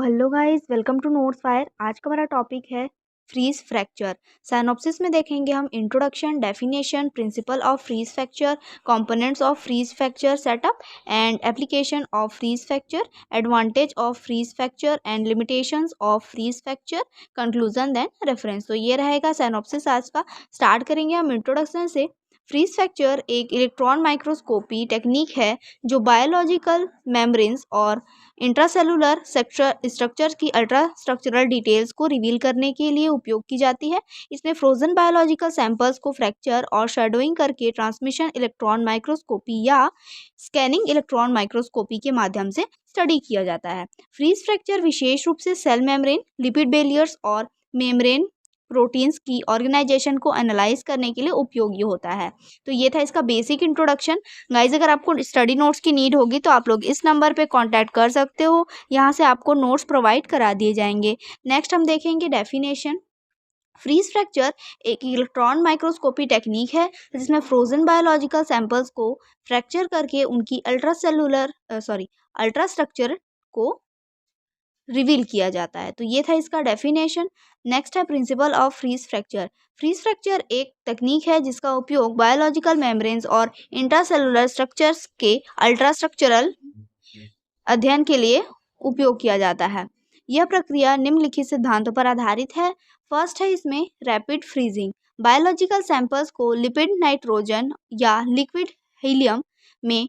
Hello guys, welcome to notes fire. आज का हमारा टॉपिक है फ्रीज फ्रैक्चर। साइनॉप्सिस में देखेंगे हम introduction, definition, principle of freeze fracture, components of freeze fracture setup and application of freeze fracture, advantage of freeze fracture and limitations of freeze fracture, conclusion then reference. तो ये रहेगा synopsis आज का। Start करेंगे हम इंट्रोडक्शन से। Freeze fracture एक electron microscopy technique है जो बायोलॉजिकल मेम्ब्रेन्स और इंट्रासेलुलर स्ट्रक्चर्स की अल्ट्रा स्ट्रक्चरल डिटेल्स को रिवील करने के लिए उपयोग की जाती है। इसमें फ्रोजन बायोलॉजिकल सैंपल्स को फ्रैक्चर और शेडोइंग करके ट्रांसमिशन इलेक्ट्रॉन माइक्रोस्कोपी या स्कैनिंग इलेक्ट्रॉन माइक्रोस्कोपी के माध्यम से स्टडी किया जाता है। फ्रीज फ्रैक्चर विशेष रूप से सेल मेम्ब्रेन, लिपिड बेलियर्स और मेम्ब्रेन प्रोटीन्स की ऑर्गेनाइजेशन को एनालाइज करने के लिए उपयोगी होता है। तो ये था इसका बेसिक इंट्रोडक्शन। गाइज, अगर आपको स्टडी नोट्स की नीड होगी तो आप लोग इस नंबर पे कांटेक्ट कर सकते हो। यहाँ से आपको नोट्स प्रोवाइड करा दिए जाएंगे। नेक्स्ट हम देखेंगे डेफिनेशन। फ्रीज फ्रैक्चर एक इलेक्ट्रॉन माइक्रोस्कोपी टेक्निक है जिसमें फ्रोजन बायोलॉजिकल सैंपल्स को फ्रैक्चर करके उनकी अल्ट्रा स्ट्रक्चर को रिवील किया जाता है। तो ये था इसका डेफिनेशन। नेक्स्ट है principle of freeze fracture. Freeze fracture एक तकनीक है जिसका उपयोग बायोलॉजिकल मेम्ब्रेन्स और इंट्रासेलुलर स्ट्रक्चर्स के अल्ट्रा स्ट्रक्चरल अध्ययन के लिए उपयोग किया जाता है। यह प्रक्रिया निम्नलिखित सिद्धांतों पर आधारित है। फर्स्ट है इसमें रैपिड फ्रीजिंग। बायोलॉजिकल सैंपल्स को लिपिड नाइट्रोजन या लिक्विड हीलियम में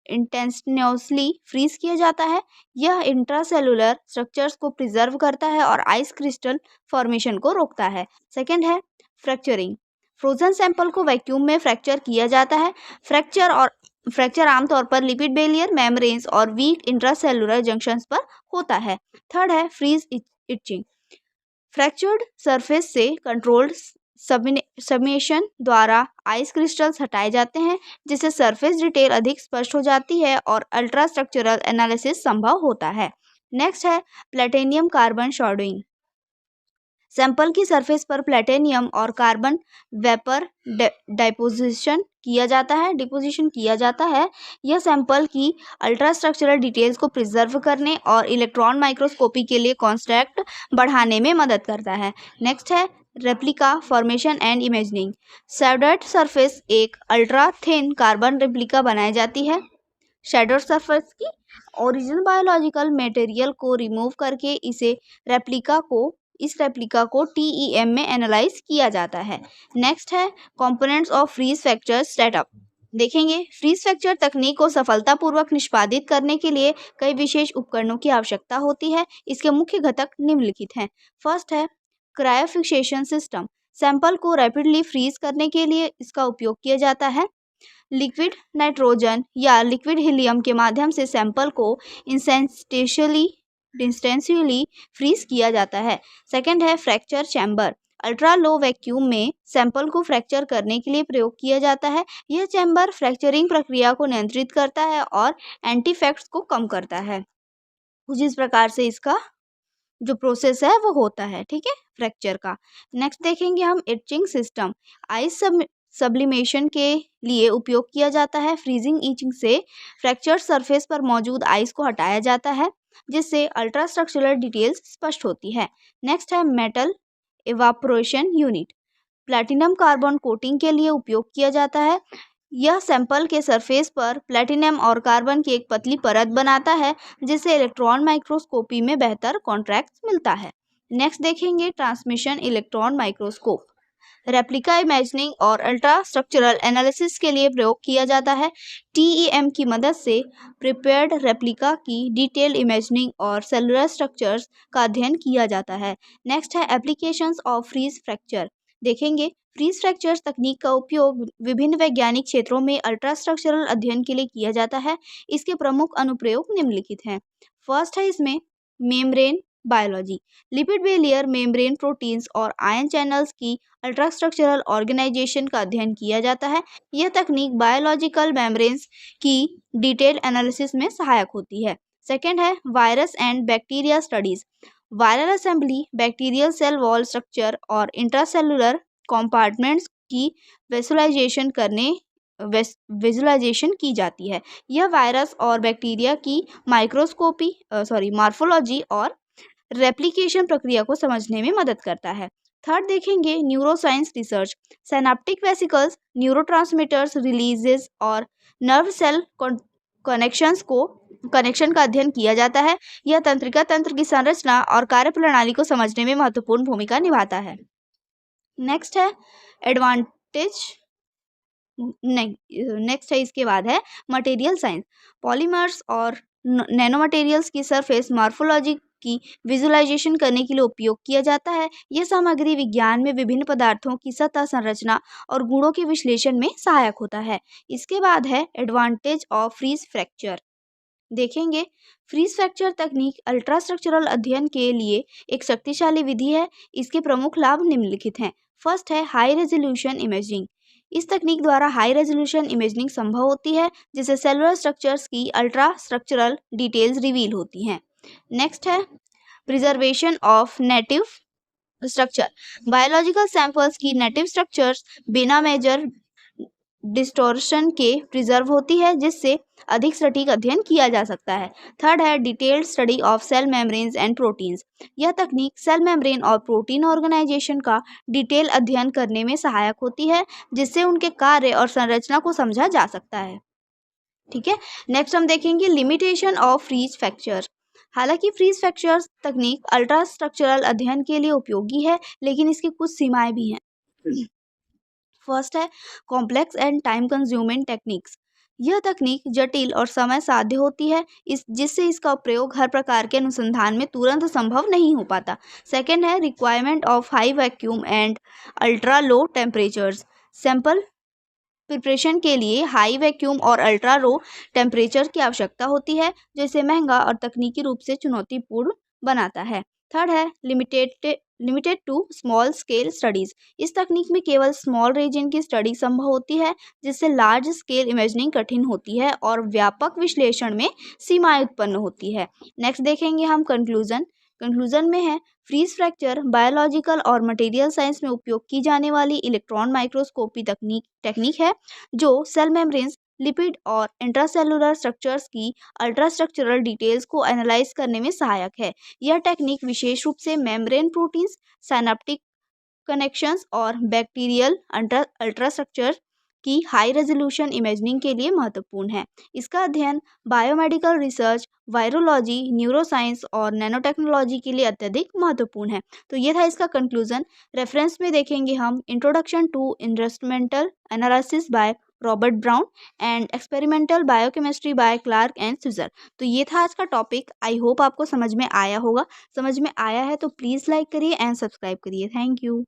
इंटेंसनेसली फ्रीज किया जाता है। यह इंट्रासेलुलर स्ट्रक्चर्स को प्रिजर्व करता है और आइस क्रिस्टल फॉर्मेशन को रोकता है। सेकेंड है फ्रैक्चरिंग। फ्रोजन सैंपल को वैक्यूम में फ्रैक्चर किया जाता है। फ्रैक्चर आमतौर पर लिपिड बेलियर, मेम्ब्रेन्स और वीक इंट्रासेलुलर जंक्शंस पर होता है। थर्ड है फ्रीज इचिंग। फ्रैक्चर्ड सरफेस से कंट्रोल्ड सबमेशन द्वारा आइस क्रिस्टल्स हटाए जाते हैं जिससे सरफेस डिटेल अधिक स्पष्ट हो जाती है और अल्ट्रा स्ट्रक्चरल एनालिसिस संभव होता है। नेक्स्ट है प्लेटिनियम कार्बन शैडोइंग। सैंपल की सरफेस पर प्लेटिनियम और कार्बन वेपर डिपोजिशन किया जाता है। यह सैंपल की अल्ट्रा स्ट्रक्चरल डिटेल्स को प्रिजर्व करने और इलेक्ट्रॉन माइक्रोस्कोपी के लिए कॉन्ट्रैस्ट बढ़ाने में मदद करता है। नेक्स्ट है replica formation and imaging. Shadowed surface एक अल्ट्रा थिन कार्बन रेप्लिका बनाई जाती है। शैडोड सरफेस की ओरिजिनल बायोलॉजिकल मटेरियल को रिमूव करके इस रेप्लिका को TEM में एनालाइज किया जाता है। नेक्स्ट है components of freeze fracture setup. देखेंगे फ्रीज फ्रैक्चर तकनीक को सफलतापूर्वक निष्पादित करने के लिए कई विशेष उपकरणों की आवश्यकता होती है। इसके मुख्य घटक निम्नलिखित हैं। फर्स्ट है क्रायोफिक्सेशन सिस्टम। सैंपल को रैपिडली फ्रीज करने के लिए इसका उपयोग किया जाता है। लिक्विड नाइट्रोजन या लिक्विड हीलियम के माध्यम से सैंपल को इंस्टेंशियली फ्रीज किया जाता है। सेकेंड है fracture chamber. Ultra low vacuum में सैंपल को फ्रैक्चर करने के लिए प्रयोग किया जाता है। यह चैम्बर फ्रैक्चरिंग प्रक्रिया को नियंत्रित करता है और एंटीफैक्ट्स को कम करता है। कुछ इस प्रकार से इसका जो प्रोसेस है वो होता है, ठीक है, फ्रैक्चर का। नेक्स्ट देखेंगे हम इचिंग सिस्टम। आइस सब्लिमेशन के लिए उपयोग किया जाता है। फ्रीजिंग इचिंग से फ्रैक्चर सरफेस पर मौजूद आइस को हटाया जाता है जिससे अल्ट्रा स्ट्रक्चरल डिटेल्स स्पष्ट होती है। नेक्स्ट है metal evaporation unit. Platinum carbon coating के लिए उपयोग किया जाता है। यह सैंपल के सरफेस पर प्लैटिनम और कार्बन की एक पतली परत बनाता है जिससे इलेक्ट्रॉन माइक्रोस्कोपी में बेहतर कॉन्ट्रास्ट मिलता है। नेक्स्ट देखेंगे transmission electron microscope. Replica imaging और अल्ट्रा स्ट्रक्चरल एनालिसिस के लिए प्रयोग किया जाता है। TEM की मदद से प्रिपेयर्ड रेप्लिका की डिटेल इमेजिंग और सेलुलर स्ट्रक्चर्स का अध्ययन किया जाता है। नेक्स्ट है एप्लीकेशंस ऑफ फ्रीज फ्रैक्चर। देखेंगे फ्रीज फ्रैक्चर तकनीक का उपयोग विभिन्न वैज्ञानिक क्षेत्रों में अल्ट्रा स्ट्रक्चरल अध्ययन के लिए किया जाता है। इसके प्रमुख अनुप्रयोग निम्नलिखित हैं। फर्स्ट है इसमें membrane biology. Lipid bilayer, membrane proteins और आयन चैनल्स की अल्ट्रा स्ट्रक्चरल ऑर्गेनाइजेशन का अध्ययन किया जाता है। यह तकनीक बायोलॉजिकल मेम्ब्रेन्स की डिटेल एनालिसिस में सहायक होती है। सेकेंड है virus and bacteria studies. Viral assembly, bacterial cell wall structure और इंट्रासेलुलर कंपार्टमेंट्स की विजुअलाइजेशन करने विजुलाइजेशन की जाती है। यह वायरस और बैक्टीरिया की मार्फोलॉजी और रेप्लिकेशन प्रक्रिया को समझने में मदद करता है। थर्ड देखेंगे neuroscience research. Synaptic vesicles, neurotransmitters releases और नर्व सेल कनेक्शन का अध्ययन किया जाता है। यह तंत्रिका तंत्र की संरचना और कार्यप्रणाली को समझने में महत्वपूर्ण भूमिका निभाता है। नेक्स्ट है एडवांटेज नेक्स्ट है इसके बाद है मटेरियल साइंस। पॉलीमर्स और नैनो मटेरियल्स की सरफेस मॉर्फोलॉजी की विजुलाइजेशन करने के लिए उपयोग किया जाता है। यह सामग्री विज्ञान में विभिन्न पदार्थों की सतह संरचना और गुणों के विश्लेषण में सहायक होता है। इसके बाद है एडवांटेज ऑफ फ्रीज फ्रैक्चर। देखेंगे फ्रीज फ्रैक्चर तकनीक अल्ट्रास्ट्रक्चरल अध्ययन के लिए एक शक्तिशाली विधि है। इसके प्रमुख लाभ निम्नलिखित हैं। फर्स्ट है हाई रेजोल्यूशन इमेजिंग। इस तकनीक द्वारा हाई रेजोल्यूशन इमेजिंग संभव होती है, जिससे सेलुलर स्ट्रक्चर्स की अल्ट्रा स्ट्रक्चरल डिटेल्स रिवील होती हैं। नेक्स्ट है preservation of native structure. Biological samples की नेटिव स्ट्रक्चर्स बिना मेजर डिस्टोर्शन के प्रिजर्व होती है, जिससे अधिक सटीक अध्ययन किया जा सकता है। थर्ड है detailed study of cell membranes and proteins. यह तकनीक सेल मेम्ब्रेन और प्रोटीन ऑर्गेनाइजेशन का डिटेल अध्ययन करने में सहायक होती है, जिससे उनके कार्य और संरचना को समझा जा सकता है। ठीक है, नेक्स्ट हम देखेंगे लिमिटेशन ऑफ फ्रीज फ्रैक्चर। हालांकि फ्रीज फ्रैक्चर तकनीक अल्ट्रा स्ट्रक्चरल अध्ययन के लिए उपयोगी है, लेकिन इसकी कुछ सीमाएं भी हैं। फर्स्ट है complex and time consuming techniques. यह तकनीक जटिल और समय साध्य होती है, जिससे इसका प्रयोग हर प्रकार के अनुसंधान में तुरंत संभव नहीं हो पाता। सेकेंड है requirement of high vacuum and ultra low temperatures. Sample preparation के लिए हाई वैक्यूम और अल्ट्रा लो टेम्परेचर की आवश्यकता होती है, जो इसे महंगा और तकनीकी रूप से चुनौतीपूर्ण बनाता है। थर्ड है limited to small scale studies. इस तकनीक में केवल स्मॉल रीजन की स्टडी संभव होती है, जिससे लार्ज स्केल इमेजिंग कठिन होती है और व्यापक विश्लेषण में सीमाएं उत्पन्न होती है। नेक्स्ट देखेंगे हम कंक्लूजन में है फ्रीज फ्रैक्चर बायोलॉजिकल और मटेरियल साइंस में उपयोग की जाने वाली इलेक्ट्रॉन माइक्रोस्कोपी टेक्निक है, जो सेल मेम्ब्रेन्स, लिपिड और इंट्रासेलुलर स्ट्रक्चर्स की अल्ट्रा स्ट्रक्चरल डिटेल्स को एनालाइज करने में सहायक है। यह टेक्निक विशेष रूप से मेम्ब्रेन प्रोटीन्स, साइनेप्टिक कनेक्शंस और बैक्टीरियल अल्ट्रा स्ट्रक्चर की हाई रेजोल्यूशन इमेजिंग के लिए महत्वपूर्ण है। इसका अध्ययन बायोमेडिकल रिसर्च, वायरोलॉजी, न्यूरोसाइंस और नैनोटेक्नोलॉजी के लिए अत्यधिक महत्वपूर्ण है। तो ये था इसका कंक्लूजन। रेफरेंस में देखेंगे हम introduction to instrumental analysis by Robert Brown and experimental biochemistry by Clark and Switzer. तो ये था आज का टॉपिक। आई होप आपको समझ में आया होगा। समझ में आया है तो प्लीज़ लाइक करिए एंड सब्सक्राइब करिए। Thank you.